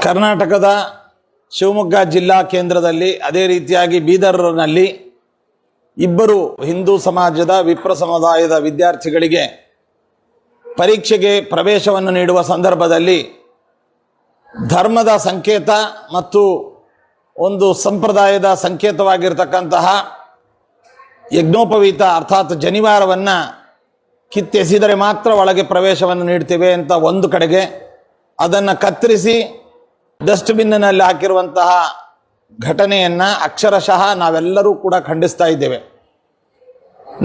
ಕರ್ನಾಟಕದ ಶಿವಮೊಗ್ಗ ಜಿಲ್ಲಾ ಕೇಂದ್ರದಲ್ಲಿ ಅದೇ ರೀತಿಯಾಗಿ ಬೀದರ್ನಲ್ಲಿ ಇಬ್ಬರು ಹಿಂದೂ ಸಮಾಜದ ವಿಪ್ರ ಸಮುದಾಯದ ವಿದ್ಯಾರ್ಥಿಗಳಿಗೆ ಪರೀಕ್ಷೆಗೆ ಪ್ರವೇಶವನ್ನು ನೀಡುವ ಸಂದರ್ಭದಲ್ಲಿ ಧರ್ಮದ ಸಂಕೇತ ಮತ್ತು ಒಂದು ಸಂಪ್ರದಾಯದ ಸಂಕೇತವಾಗಿರತಕ್ಕಂತಹ ಯಜ್ಞೋಪವೀತ ಅರ್ಥಾತ್ ಜನಿವಾರವನ್ನು ಕಿತ್ತೆಸೆದರೆ ಮಾತ್ರ ಒಳಗೆ ಪ್ರವೇಶವನ್ನು ನೀಡ್ತೇವೆ ಅಂತ ಒಂದು ಕಡೆಗೆ, ಅದನ್ನು ಕತ್ತರಿಸಿ ಡಸ್ಟ್ಬಿನ್ನಲ್ಲಿ ಹಾಕಿರುವಂತಹ ಘಟನೆಯನ್ನು ಅಕ್ಷರಶಃ ನಾವೆಲ್ಲರೂ ಕೂಡ ಖಂಡಿಸ್ತಾ ಇದ್ದೇವೆ.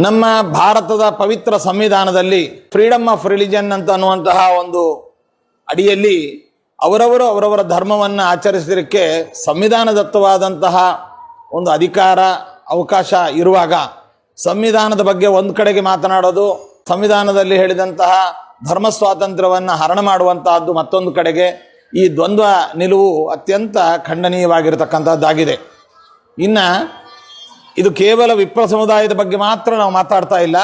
ನಮ್ಮ ಭಾರತದ ಪವಿತ್ರ ಸಂವಿಧಾನದಲ್ಲಿ ಫ್ರೀಡಮ್ ಆಫ್ ರಿಲಿಜನ್ ಅಂತ ಅನ್ನುವಂತಹ ಒಂದು ಅಡಿಯಲ್ಲಿ ಅವರವರ ಧರ್ಮವನ್ನು ಆಚರಿಸಲಿಕ್ಕೆ ಸಂವಿಧಾನದತ್ತವಾದಂತಹ ಒಂದು ಅಧಿಕಾರ ಅವಕಾಶ ಇರುವಾಗ ಸಂವಿಧಾನದ ಬಗ್ಗೆ ಒಂದು ಕಡೆಗೆ ಮಾತನಾಡೋದು, ಸಂವಿಧಾನದಲ್ಲಿ ಹೇಳಿದಂತಹ ಧರ್ಮ ಸ್ವಾತಂತ್ರ್ಯವನ್ನು ಹರಣ ಮಾಡುವಂತಹದ್ದು ಮತ್ತೊಂದು ಕಡೆಗೆ, ಈ ದ್ವಂದ್ವ ನಿಲುವು ಅತ್ಯಂತ ಖಂಡನೀಯವಾಗಿರತಕ್ಕಂಥದ್ದಾಗಿದೆ. ಇನ್ನು ಇದು ಕೇವಲ ವಿಪ್ರ ಸಮುದಾಯದ ಬಗ್ಗೆ ಮಾತ್ರ ನಾವು ಮಾತಾಡ್ತಾ ಇಲ್ಲ,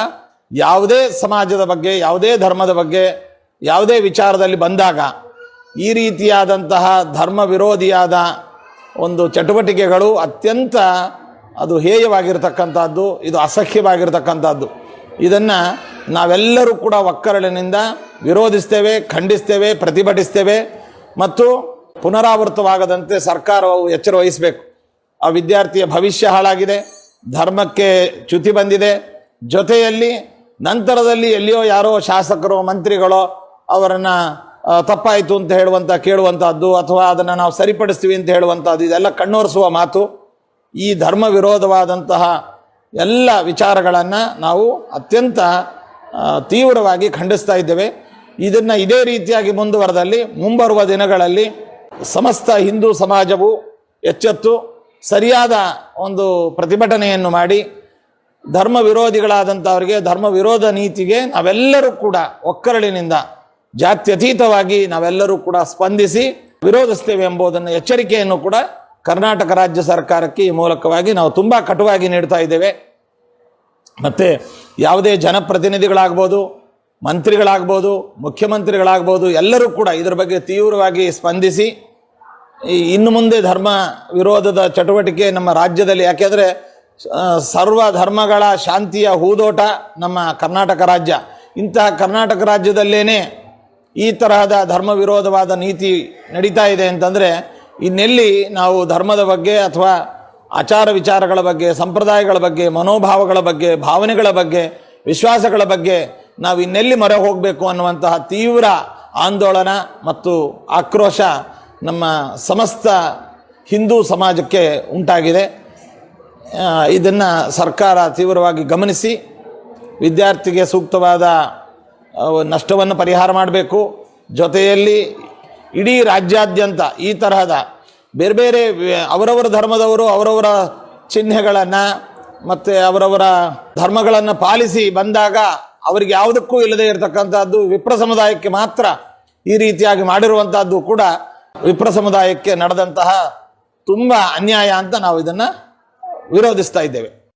ಯಾವುದೇ ಸಮಾಜದ ಬಗ್ಗೆ, ಯಾವುದೇ ಧರ್ಮದ ಬಗ್ಗೆ, ಯಾವುದೇ ವಿಚಾರದಲ್ಲಿ ಬಂದಾಗ ಈ ರೀತಿಯಾದಂತಹ ಧರ್ಮ ವಿರೋಧಿಯಾದ ಒಂದು ಚಟುವಟಿಕೆಗಳು ಅತ್ಯಂತ ಅದು ಹೇಯವಾಗಿರ್ತಕ್ಕಂಥದ್ದು, ಇದು ಅಸಹ್ಯವಾಗಿರ್ತಕ್ಕಂಥದ್ದು. ಇದನ್ನು ನಾವೆಲ್ಲರೂ ಕೂಡ ಒಕ್ಕರಳಿನಿಂದ ವಿರೋಧಿಸ್ತೇವೆ, ಖಂಡಿಸ್ತೇವೆ, ಪ್ರತಿಭಟಿಸ್ತೇವೆ ಮತ್ತು ಪುನರಾವೃತವಾಗದಂತೆ ಸರ್ಕಾರವು ಎಚ್ಚರ ವಹಿಸಬೇಕು. ಆ ವಿದ್ಯಾರ್ಥಿಯ ಭವಿಷ್ಯ ಹಾಳಾಗಿದೆ, ಧರ್ಮಕ್ಕೆ ಚ್ಯುತಿ ಬಂದಿದೆ, ಜೊತೆಯಲ್ಲಿ ನಂತರದಲ್ಲಿ ಎಲ್ಲಿಯೋ ಯಾರೋ ಶಾಸಕರು ಮಂತ್ರಿಗಳೋ ಅವರನ್ನು ತಪ್ಪಾಯಿತು ಅಂತ ಕೇಳುವಂಥದ್ದು ಅಥವಾ ಅದನ್ನು ನಾವು ಸರಿಪಡಿಸ್ತೀವಿ ಅಂತ ಹೇಳುವಂಥದ್ದು, ಇದೆಲ್ಲ ಕಣ್ಣೋರಿಸುವ ಮಾತು. ಈ ಧರ್ಮ ವಿರೋಧವಾದಂತಹ ಎಲ್ಲ ವಿಚಾರಗಳನ್ನು ನಾವು ಅತ್ಯಂತ ತೀವ್ರವಾಗಿ ಖಂಡಿಸ್ತಾ ಇದ್ದೇವೆ. ಇದನ್ನು ಇದೇ ರೀತಿಯಾಗಿ ಮುಂಬರುವ ದಿನಗಳಲ್ಲಿ ಸಮಸ್ತ ಹಿಂದೂ ಸಮಾಜವು ಎಚ್ಚೆತ್ತು ಸರಿಯಾದ ಒಂದು ಪ್ರತಿಭಟನೆಯನ್ನು ಮಾಡಿ ಧರ್ಮ ವಿರೋಧಿಗಳಾದಂಥವರಿಗೆ, ಧರ್ಮ ವಿರೋಧ ನೀತಿಗೆ ನಾವೆಲ್ಲರೂ ಕೂಡ ಒಕ್ಕರಳಿನಿಂದ ಜಾತ್ಯತೀತವಾಗಿ ನಾವೆಲ್ಲರೂ ಕೂಡ ಸ್ಪಂದಿಸಿ ವಿರೋಧಿಸ್ತೇವೆ ಎಂಬುದನ್ನು ಎಚ್ಚರಿಕೆಯನ್ನು ಕೂಡ ಕರ್ನಾಟಕ ರಾಜ್ಯ ಸರ್ಕಾರಕ್ಕೆ ಈ ಮೂಲಕವಾಗಿ ನಾವು ತುಂಬ ಕಟುವಾಗಿ ನೀಡ್ತಾ ಇದ್ದೇವೆ. ಮತ್ತು ಯಾವುದೇ ಜನಪ್ರತಿನಿಧಿಗಳಾಗ್ಬೋದು, ಮಂತ್ರಿಗಳಾಗ್ಬೋದು, ಮುಖ್ಯಮಂತ್ರಿಗಳಾಗ್ಬೋದು, ಎಲ್ಲರೂ ಕೂಡ ಇದರ ಬಗ್ಗೆ ತೀವ್ರವಾಗಿ ಸ್ಪಂದಿಸಿ ಇನ್ನು ಮುಂದೆ ಧರ್ಮ ವಿರೋಧದ ಚಟುವಟಿಕೆ ನಮ್ಮ ರಾಜ್ಯದಲ್ಲಿ, ಯಾಕೆಂದರೆ ಸರ್ವ ಧರ್ಮಗಳ ಶಾಂತಿಯ ಹೂದೋಟ ನಮ್ಮ ಕರ್ನಾಟಕ ರಾಜ್ಯ. ಇಂತಹ ಕರ್ನಾಟಕ ರಾಜ್ಯದಲ್ಲೇ ಈ ತರಹದ ಧರ್ಮ ವಿರೋಧವಾದ ನೀತಿ ನಡೀತಾ ಇದೆ ಅಂತಂದರೆ ಇನ್ನೆಲ್ಲಿ ನಾವು ಧರ್ಮದ ಬಗ್ಗೆ ಅಥವಾ ಆಚಾರ ವಿಚಾರಗಳ ಬಗ್ಗೆ, ಸಂಪ್ರದಾಯಗಳ ಬಗ್ಗೆ, ಮನೋಭಾವಗಳ ಬಗ್ಗೆ, ಭಾವನೆಗಳ ಬಗ್ಗೆ, ವಿಶ್ವಾಸಗಳ ಬಗ್ಗೆ ನಾವು ಇನ್ನೆಲ್ಲಿ ಮೊರೆ ಹೋಗಬೇಕು ಅನ್ನುವಂತಹ ತೀವ್ರ ಆಂದೋಲನ ಮತ್ತು ಆಕ್ರೋಶ ನಮ್ಮ ಸಮಸ್ತ ಹಿಂದೂ ಸಮಾಜಕ್ಕೆ ಉಂಟಾಗಿದೆ. ಇದನ್ನು ಸರ್ಕಾರ ತೀವ್ರವಾಗಿ ಗಮನಿಸಿ ವಿದ್ಯಾರ್ಥಿಗೆ ಸೂಕ್ತವಾದ ನಷ್ಟವನ್ನು ಪರಿಹಾರ ಮಾಡಬೇಕು. ಜೊತೆಯಲ್ಲಿ ಇಡೀ ರಾಜ್ಯಾದ್ಯಂತ ಈ ತರಹದ ಬೇರೆ ಬೇರೆ ಅವರವರ ಧರ್ಮದವರು ಅವರವರ ಚಿಹ್ನೆಗಳನ್ನು ಮತ್ತು ಅವರವರ ಧರ್ಮಗಳನ್ನು ಪಾಲಿಸಿ ಬಂದಾಗ ಅವರಿಗೆ ಯಾವುದಕ್ಕೂ ಇಲ್ಲದೆ ಇರತಕ್ಕಂಥದ್ದು ವಿಪ್ರ ಸಮುದಾಯಕ್ಕೆ ಮಾತ್ರ ಈ ರೀತಿಯಾಗಿ ಮಾಡಿರುವಂಥದ್ದು ಕೂಡ ವಿಪ್ರ ಸಮುದಾಯಕ್ಕೆ ನಡೆದಂತಹ ತುಂಬ ಅನ್ಯಾಯ ಅಂತ ನಾವು ಇದನ್ನು ವಿರೋಧಿಸ್ತಾ ಇದ್ದೇವೆ.